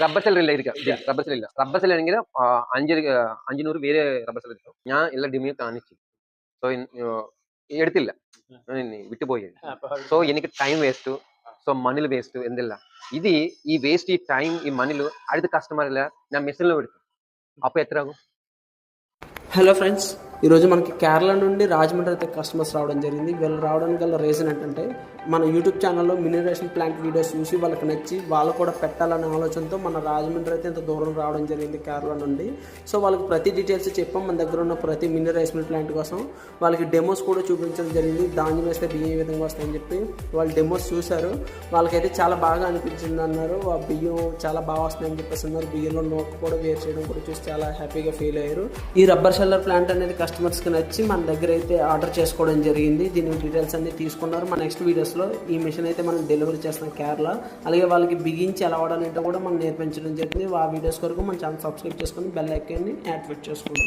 Rubber seller ഇല്ല ഇരിക്കാം rubber seller ഇല്ല റബ്ബർ സെല്ലർ ആണെങ്കിൽ 500 വേറെ റബ്ബർ സെല്ലർ ഇരിക്കും ഞാൻ എല്ലാ ഡിമിയെ കാണിച്ചു സോ എടുത്തില്ല വിട്ടുപോയി സോ എനിക്ക് ടൈം വേസ്റ്റ് సో మనీలు వేస్ట్ ఎందుకు ఇది ఈ వేస్ట్ ఈ టైం ఈ మనీలు అడిగితే కస్టమర్ నా మెషిన్లో పెడతాను అప్పుడు ఎత్తరాగు. హలో ఫ్రెండ్స్, ఈరోజు మనకి కేరళ నుండి రాజమండ్రి అయితే కస్టమర్స్ రావడం జరిగింది. వీళ్ళు రావడానికి గల రీజన్ ఏంటంటే మన యూట్యూబ్ ఛానల్లో మినరేషన్ ప్లాంట్ వీడియోస్ చూసి వాళ్ళకి నచ్చి వాళ్ళు కూడా పెట్టాలనే ఆలోచనతో మన రాజమండ్రి అయితే ఇంత దూరం రావడం జరిగింది కేరళ నుండి. సో వాళ్ళకి ప్రతి డీటెయిల్స్ చెప్పాం. మన దగ్గర ఉన్న ప్రతి మినరేషన్ ప్లాంట్ కోసం వాళ్ళకి డెమోస్ కూడా చూపించడం జరిగింది. ధాన్యం వేస్తే బియ్యం ఏ విధంగా వస్తాయని చెప్పి వాళ్ళు డెమోస్ చూశారు. వాళ్ళకైతే చాలా బాగా అనిపించింది అన్నారు. ఆ బియ్యం చాలా బాగా వస్తాయని చెప్పేసి అన్నారు. బియ్యంలో నోట్ కూడా వేరు చేయడం కూడా చూసి చాలా హ్యాపీగా ఫీల్ అయ్యారు. ఈ రబ్బర్ షెల్లర్ ప్లాంట్ అనేది కస్టమర్స్కి నచ్చి మన దగ్గర అయితే ఆర్డర్ చేసుకోవడం జరిగింది. దీని డీటెయిల్స్ అన్ని తీసుకున్నారు. మన నెక్స్ట్ వీడియోస్లో ఈ మిషన్ అయితే మనం డెలివరీ చేస్తాం కేరళ. అలాగే వాళ్ళకి బిగించి ఎలా వాడాలంటే కూడా మనం నేర్పించడం జరిగింది. ఆ వీడియోస్ కొరకు మన ఛానల్ సబ్స్క్రైబ్ చేసుకొని బెల్ ఐకాన్ని యాక్టివేట్ చేసుకోండి.